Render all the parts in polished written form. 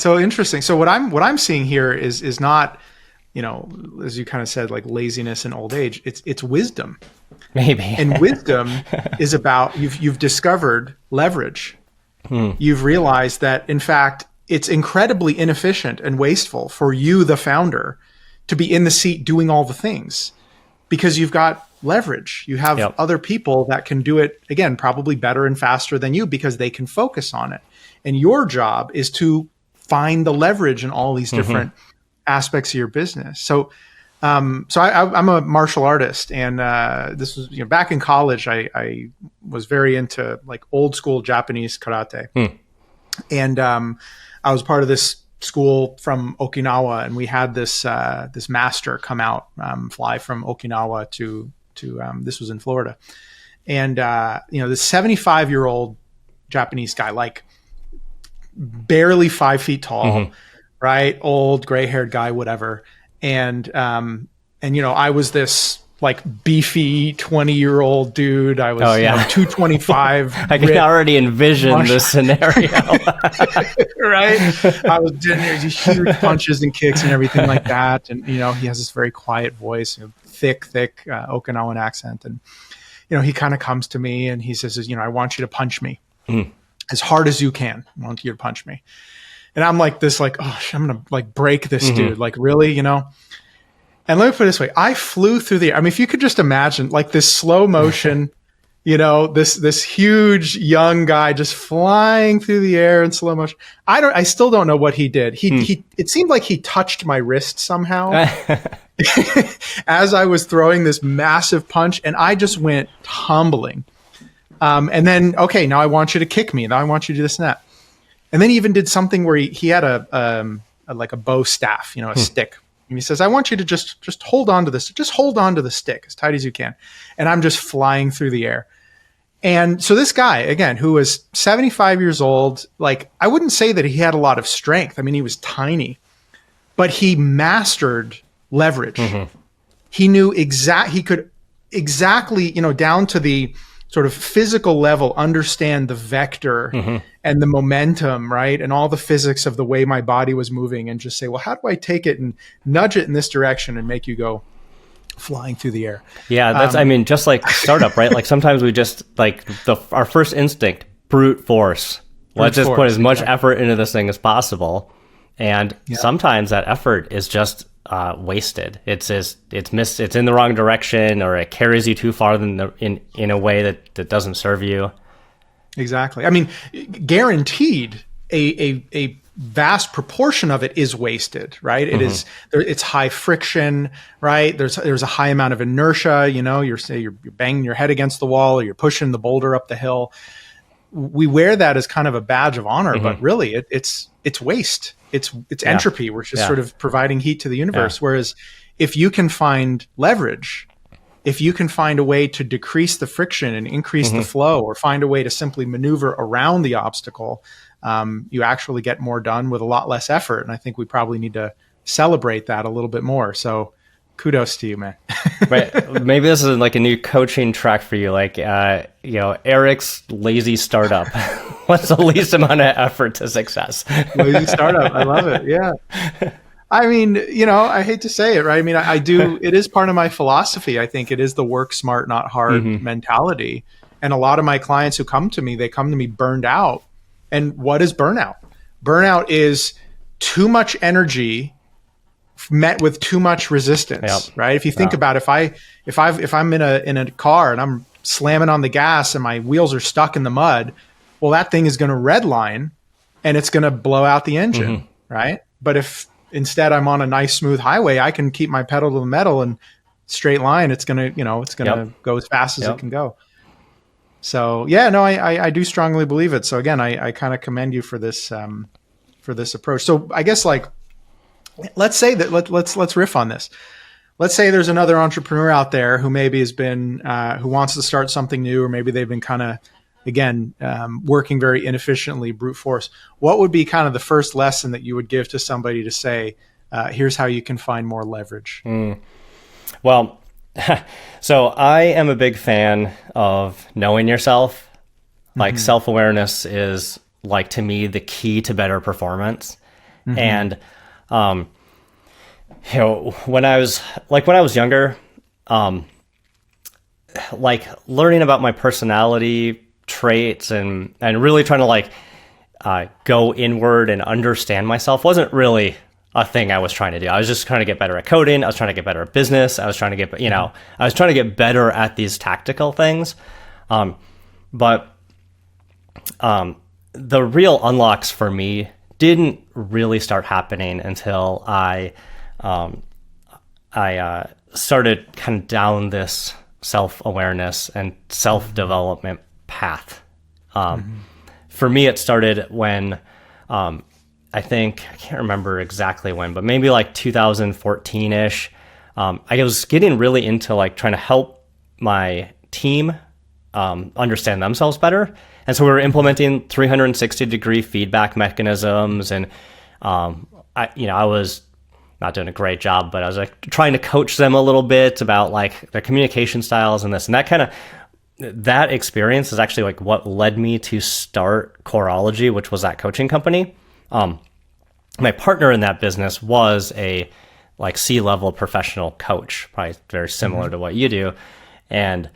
so interesting. So what I'm seeing here is not, as you kind of said, like laziness and old age. It's wisdom. Maybe. And wisdom is about you've discovered leverage. You've realized that, in fact, it's incredibly inefficient and wasteful for you, the founder, to be in the seat doing all the things, because you've got leverage. You have other people that can do it, again, probably better and faster than you, because they can focus on it. And your job is to find the leverage in all these different aspects of your business. So I'm a martial artist, and this was back in college. I was very into like old school Japanese karate, and I was part of this school from Okinawa, and we had this master come out, fly from Okinawa to this was in Florida, and this 75-year-old Japanese guy, like barely 5 feet tall, right, old gray-haired guy, whatever. And I was this like beefy 20-year-old dude. I was 225. I can already envision this scenario. Right? I was doing these huge punches and kicks and everything like that. And, he has this very quiet voice, thick Okinawan accent. And, he kind of comes to me and he says, I want you to punch me as hard as you can. I want you to punch me. And I'm like this, like, oh, I'm going to like break this dude. Like, really, And let me put it this way. I flew through the air. I mean, if you could just imagine like this slow motion, this huge young guy just flying through the air in slow motion. I still don't know what he did. It seemed like he touched my wrist somehow as I was throwing this massive punch, and I just went tumbling. And then, okay, now I want you to kick me. Now I want you to do this and that. And then he even did something where he had a bow staff, a stick. And he says, I want you to just hold on to this. Just hold on to the stick as tight as you can. And I'm just flying through the air. And so this guy, again, who was 75 years old, like, I wouldn't say that he had a lot of strength. I mean, he was tiny, but he mastered leverage. He knew he could exactly, down to the sort of physical level, understand the vector and the momentum, right? And all the physics of the way my body was moving, and just say, well, how do I take it and nudge it in this direction and make you go flying through the air? Yeah, that's, just like startup, right? Like sometimes we just like our first instinct, brute force. Let's just put as much effort into this thing as possible. And sometimes that effort is just wasted. It's in the wrong direction, or it carries you too far in a way that doesn't serve you. Exactly. I mean, guaranteed a vast proportion of it is wasted, right? It's high friction, right? There's a high amount of inertia, you're banging your head against the wall, or you're pushing the boulder up the hill. We wear that as kind of a badge of honor, but really it's waste. It's entropy. We're just sort of providing heat to the universe. Whereas if you can find leverage, if you can find a way to decrease the friction and increase the flow, or find a way to simply maneuver around the obstacle, you actually get more done with a lot less effort. And I think we probably need to celebrate that a little bit more. So kudos to you, man. Right. Maybe this is like a new coaching track for you. Like, Eric's lazy startup. What's the least amount of effort to success? Lazy startup. I love it. Yeah. I mean, I hate to say it, right? I mean, I do. It is part of my philosophy. I think it is the work smart, not hard mentality. And a lot of my clients who come to me, they come to me burned out. And what is burnout? Burnout is too much energy met with too much resistance, right? If you think about it, if I'm in a car and I'm slamming on the gas and my wheels are stuck in the mud, well, that thing is going to redline and it's going to blow out the engine, right? But if instead I'm on a nice smooth highway, I can keep my pedal to the metal and straight line. It's going to go as fast as it can go. So I do strongly believe it. So again, I kind of commend you for this approach. So I guess let's say that let's riff on this. Let's say there's another entrepreneur out there who maybe has been who wants to start something new, or maybe they've been kind of working very inefficiently, brute force. What would be kind of the first lesson that you would give to somebody to say, here's how you can find more leverage? Well, so I am a big fan of knowing yourself. Like self-awareness is, like, to me, the key to better performance. And, when I was younger, like learning about my personality traits and really trying to go inward and understand myself wasn't really a thing I was trying to do. I was just trying to get better at coding. I was trying to get better at business. I was trying to get, I was trying to get better at these tactical things. But the real unlocks for me didn't really start happening until I started kind of down this self-awareness and self-development path. For me, it started when, I can't remember exactly when, but maybe like 2014-ish. I was getting really into trying to help my team understand themselves better. And so we were implementing 360-degree feedback mechanisms. And, I was not doing a great job, but I was trying to coach them a little bit about their communication styles and this. And that experience is actually what led me to start Coreology, which was that coaching company. My partner in that business was a C-level professional coach, probably very similar to what you do. And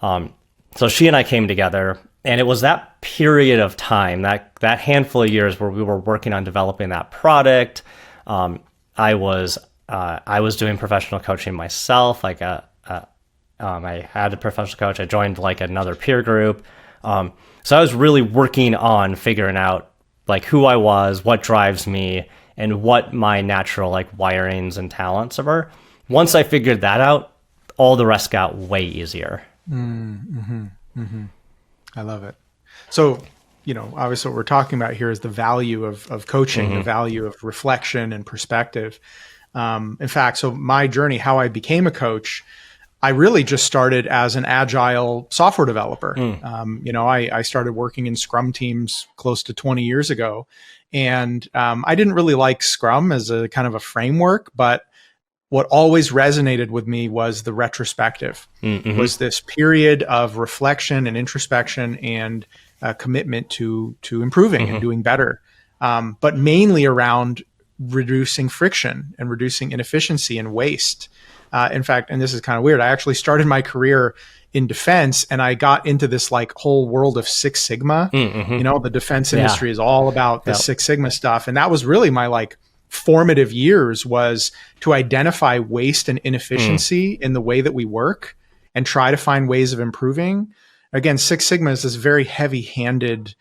so she and I came together, and it was that period of time, that handful of years where we were working on developing that product. I was doing professional coaching myself. I had a professional coach. I joined another peer group. So I was really working on figuring out who I was, what drives me, and what my natural wirings and talents are. Once I figured that out, all the rest got way easier. I love it. So, obviously what we're talking about here is the value of coaching, the value of reflection and perspective. In fact, so my journey, how I became a coach, I really just started as an agile software developer. I started working in Scrum teams close to 20 years ago. And I didn't really like Scrum as a kind of a framework, but what always resonated with me was the retrospective, was this period of reflection and introspection and commitment to improving and doing better, but mainly around reducing friction and reducing inefficiency and waste. In fact, and this is kind of weird, I actually started my career in defense and I got into this whole world of Six Sigma. The defense industry is all about the Six Sigma stuff. And that was really my formative years, was to identify waste and inefficiency in the way that we work and try to find ways of improving. Again, Six Sigma is this very heavy-handed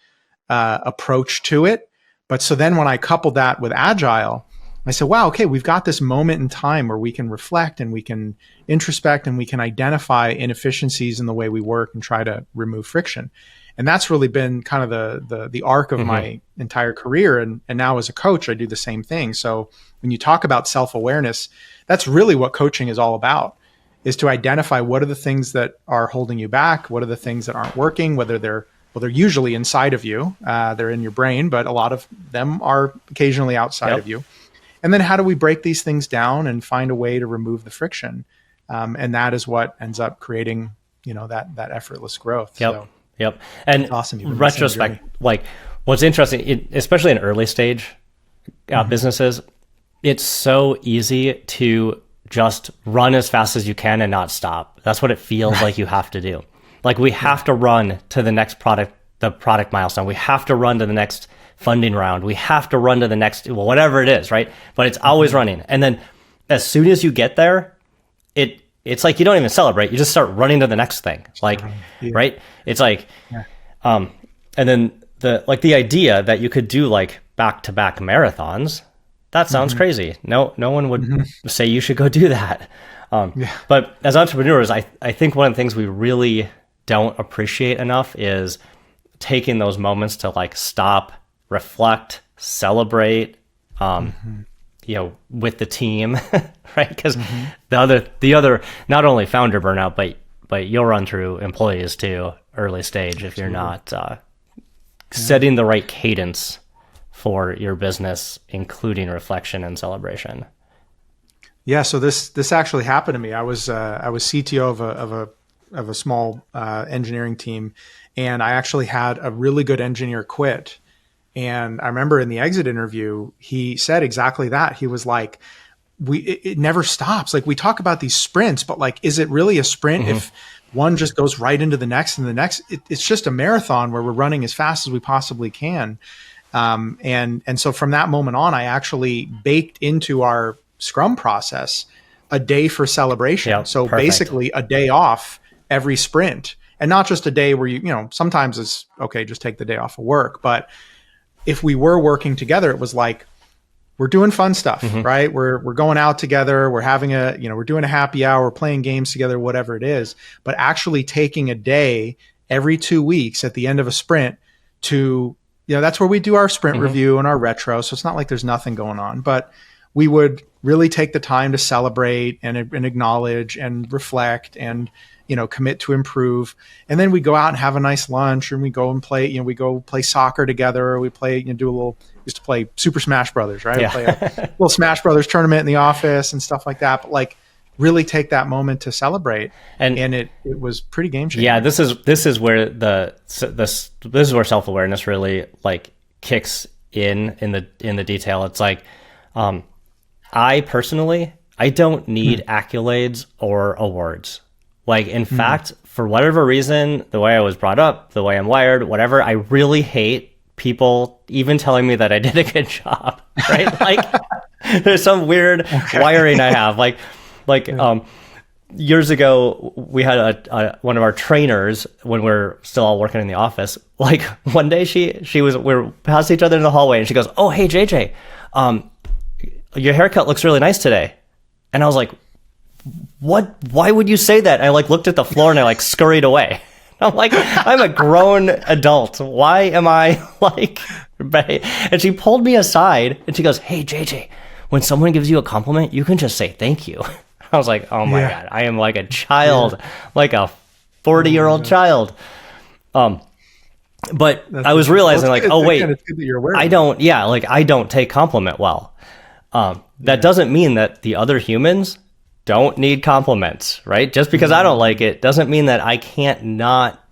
approach to it. But so then when I coupled that with Agile, I said, wow, okay, we've got this moment in time where we can reflect and we can introspect and we can identify inefficiencies in the way we work and try to remove friction. And that's really been kind of the arc of my entire career. And now as a coach, I do the same thing. So when you talk about self-awareness, that's really what coaching is all about, is to identify what are the things that are holding you back, what are the things that aren't working, whether they're usually inside of you, they're in your brain, but a lot of them are occasionally outside of you. And then how do we break these things down and find a way to remove the friction? And that is what ends up creating, that effortless growth. Yep. And awesome. Retrospect, what's interesting, especially in early stage businesses, it's so easy to just run as fast as you can and not stop. That's what it feels like you have to do. We have to run to the next the product milestone. We have to run to the next funding round. We have to run to the next, whatever it is, right? But it's always running. And then as soon as you get there, it's you don't even celebrate. You just start running to the next thing. Right? It's and then the idea that you could do back-to-back marathons, that sounds crazy. No one would say you should go do that. But as entrepreneurs, I think one of the things we really don't appreciate enough is taking those moments to stop, reflect, celebrate, with the team, right? Because the other, not only founder burnout, but you'll run through employees too, early stage, if you're not setting the right cadence for your business, including reflection and celebration. Yeah, so this actually happened to me. I was CTO of a small engineering team, and I actually had a really good engineer quit. And I remember in the exit interview, he said exactly that. He was like, it never stops. Like, we talk about these sprints, but like, is it really a sprint if one just goes right into the next and the next? It's just a marathon where we're running as fast as we possibly can. And so from that moment on, I actually baked into our Scrum process a day for celebration. Yep, so perfect. basically a day off every sprint, and not just a day where sometimes it's okay, just take the day off of work. But if we were working together, it was like, we're doing fun stuff, right? We're going out together. We're having we're doing a happy hour, we're playing games together, whatever it is, but actually taking a day every 2 weeks at the end of a sprint to, that's where we do our sprint review and our retro. So it's not like there's nothing going on, but we would really take the time to celebrate and acknowledge and reflect and, commit to improve. And then we go out and have a nice lunch, and we go and play, we go play soccer together. We play, used to play Super Smash Brothers, right? Yeah. We play a little Smash Brothers tournament in the office and stuff like that. But like, really take that moment to celebrate. And it was pretty game changing. Yeah. This is where this is where self-awareness really like kicks in the detail. It's like, I personally, I don't need accolades or awards. Like, in fact, for whatever reason, the way I was brought up, the way I'm wired, whatever, I really hate people even telling me that I did a good job, right? Like, there's some weird wiring I have. Years ago, we had one of our trainers when we're still all working in the office. Like, one day we were past each other in the hallway, and she goes, "Oh, hey, JJ, your haircut looks really nice today." And I was like, "What? Why would you say that?" I like looked at the floor and I like scurried away. I'm like, I'm a grown adult. Why am I like, and she pulled me aside and she goes, "Hey, JJ, when someone gives you a compliment, you can just say thank you." I was like, oh my God, I am like a child, like a 40-year-old child. But I was realizing like, oh wait, it's good that you're aware I don't take compliment well. That doesn't mean that the other humans don't need compliments, right? Just because I don't like it doesn't mean that I can't not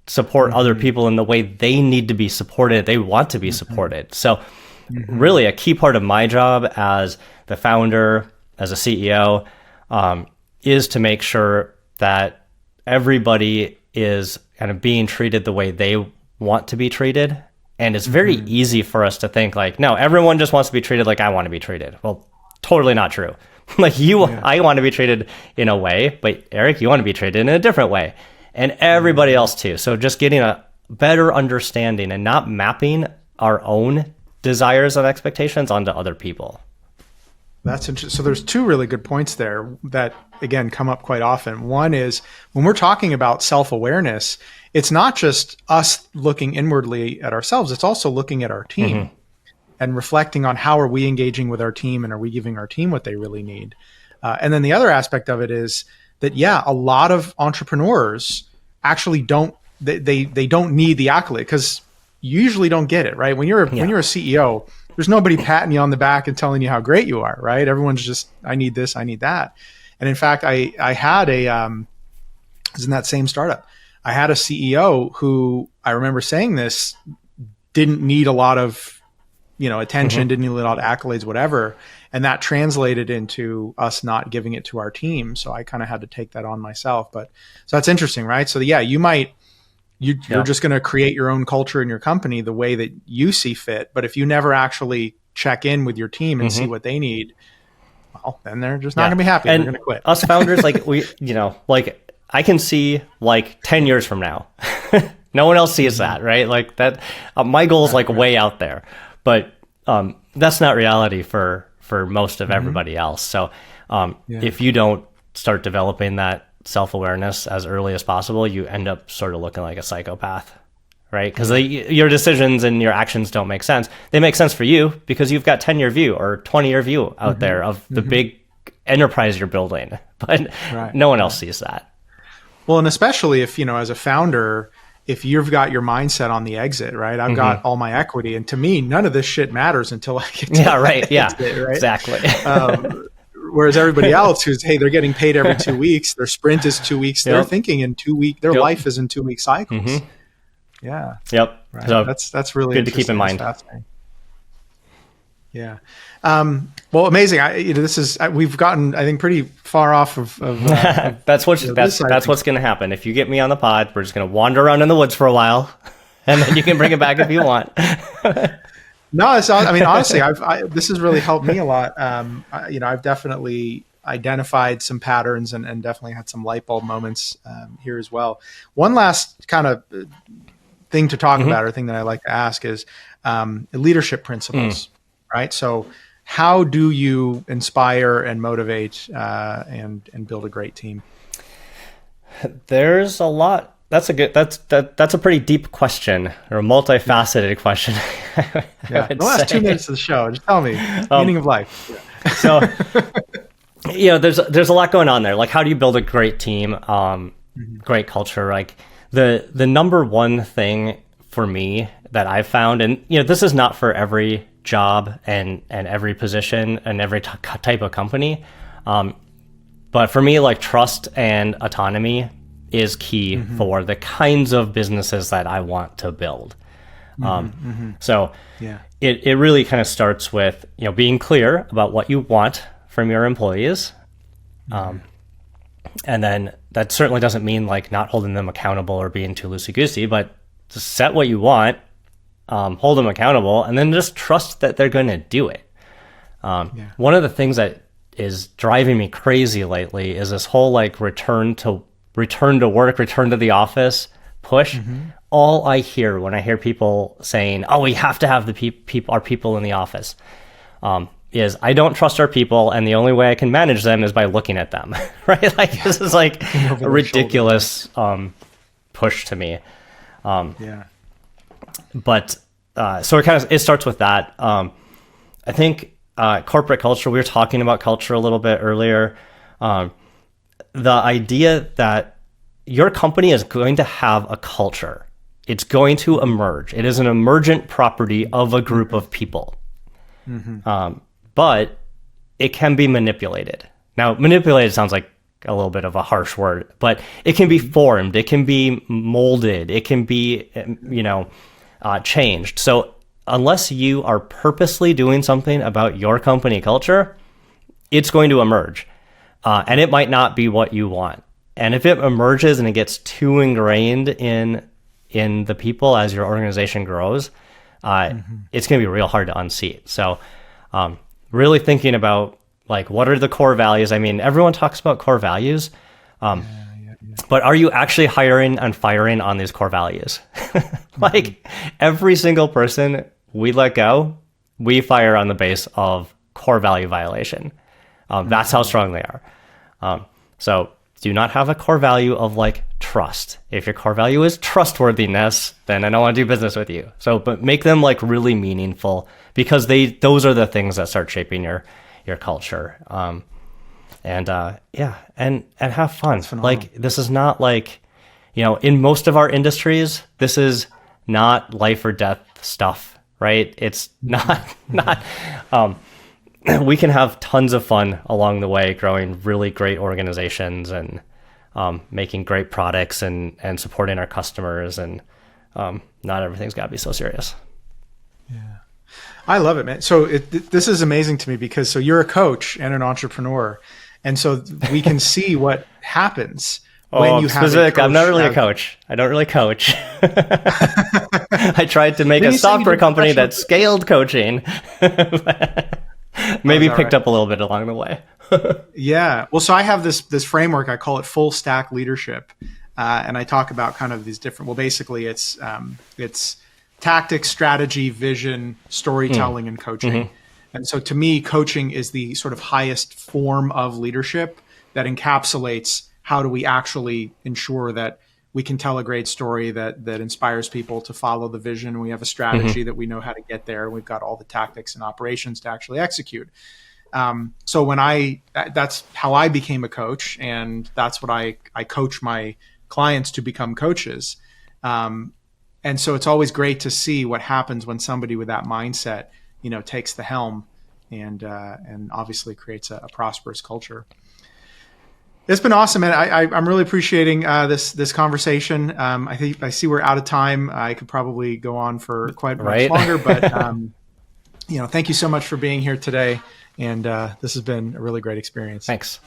support other people in the way they need to be supported. They want to be supported. So really a key part of my job as the founder, as a CEO, is to make sure that everybody is kind of being treated the way they want to be treated. And it's very easy for us to think like, no, everyone just wants to be treated like I want to be treated. Well, totally not true. Like I want to be treated in a way, but Eric, you want to be treated in a different way, and everybody else too. So just getting a better understanding and not mapping our own desires and expectations onto other people. That's interesting. So there's two really good points there that, again, come up quite often. One is when we're talking about self-awareness, it's not just us looking inwardly at ourselves. It's also looking at our team and reflecting on how are we engaging with our team, and are we giving our team what they really need? And then the other aspect of it is that, a lot of entrepreneurs actually don't need the accolade, because you usually don't get it, right? When you're a CEO, there's nobody patting you on the back and telling you how great you are, right? Everyone's just, I need this, I need that. And in fact, I had was in that same startup, I had a CEO who, I remember saying this, didn't need a lot of, attention, didn't need a lot of accolades, whatever. And that translated into us not giving it to our team. So I kind of had to take that on myself. But so that's interesting, right? So you're just going to create your own culture in your company the way that you see fit. But if you never actually check in with your team and see what they need, well, then they're just not going to be happy. And they're going to quit. Us founders, like I can see like 10 years from now, no one else sees that, right? Like that, my goal is like way out there, but that's not reality for most of everybody else. So if you don't start developing that self-awareness as early as possible, you end up sort of looking like a psychopath, right? Because your decisions and your actions don't make sense. They make sense for you because you've got 10-year view or 20-year view out there of the big enterprise you're building, but no one else sees that. Well, and especially if, as a founder, if you've got your mindset on the exit, right? I've got all my equity, and to me, none of this shit matters until I get to exit, right? Exactly. Whereas everybody else who's, hey, they're getting paid every 2 weeks, their sprint is 2 weeks, they're thinking in 2 week, their life is in 2 week cycles. Yeah. Yep. Right. So That's really good to keep in mind. That's fascinating. Yeah. Well, amazing. This is we've gotten, I think, pretty far off of that's what's going to happen. If you get me on the pod, we're just going to wander around in the woods for a while, and then you can bring it back if you want. No, I mean, honestly, this has really helped me a lot. I've definitely identified some patterns and definitely had some light bulb moments here as well. One last kind of thing to talk about, or thing that I like to ask, is leadership principles. Right. So how do you inspire and motivate and build a great team? There's a lot. That's a pretty deep question, or a multifaceted question. Yeah. The last 2 minutes of the show, just tell me meaning of life. So, there's a lot going on there. Like, how do you build a great team, great culture? Like the number one thing for me that I've found, and this is not for every job and every position and every type of company, but for me, like, trust and autonomy is key for the kinds of businesses that I want to build. So it really kind of starts with being clear about what you want from your employees, and then that certainly doesn't mean like not holding them accountable or being too loosey-goosey, but just set what you want, hold them accountable, and then just trust that they're going to do it. One of the things that is driving me crazy lately is this whole like return to work, return to the office push. All I hear when I hear people saying, "Oh, we have to have our people in the office," is I don't trust our people, and the only way I can manage them is by looking at them. Right? Like this is like a ridiculous push to me. But so it starts with that. I think corporate culture. We were talking about culture a little bit earlier. The idea that your company is going to have a culture. It's going to emerge. It is an emergent property of a group of people. But it can be manipulated. Now, manipulated sounds like a little bit of a harsh word, but it can be formed. It can be molded. It can be, changed. So unless you are purposely doing something about your company culture, it's going to emerge. And it might not be what you want. And if it emerges and it gets too ingrained in the people as your organization grows, it's going to be real hard to unseat. So really thinking about like, what are the core values? I mean, everyone talks about core values, but are you actually hiring and firing on these core values? Like every single person we let go, we fire on the base of core value violation. That's how strong they are. So do not have a core value of like trust. If your core value is trustworthiness, then I don't want to do business with you. So, but make them like really meaningful, because those are the things that start shaping your culture. And have fun. Like this is not like, in most of our industries, this is not life or death stuff, right? It's not. We can have tons of fun along the way, growing really great organizations and making great products and supporting our customers. And not everything's got to be so serious. Yeah, I love it, man. So this is amazing to me because so you're a coach and an entrepreneur, and so we can see what happens when you have specific. I'm not really a coach. I don't really coach. I tried to make a software company that scaled coaching. Maybe picked up a little bit along the way. Yeah. Well, so I have this framework. I call it full stack leadership. And I talk about kind of these different, well, basically it's tactics, strategy, vision, storytelling, and coaching. And so to me, coaching is the sort of highest form of leadership that encapsulates how do we actually ensure that we can tell a great story that inspires people to follow the vision. We have a strategy that we know how to get there. We've got all the tactics and operations to actually execute. So that's how I became a coach, and that's what I coach my clients to become coaches. And so it's always great to see what happens when somebody with that mindset, takes the helm and obviously creates a prosperous culture. It's been awesome, and I'm really appreciating this conversation. I see we're out of time. I could probably go on for quite much longer, but thank you so much for being here today, and this has been a really great experience. Thanks.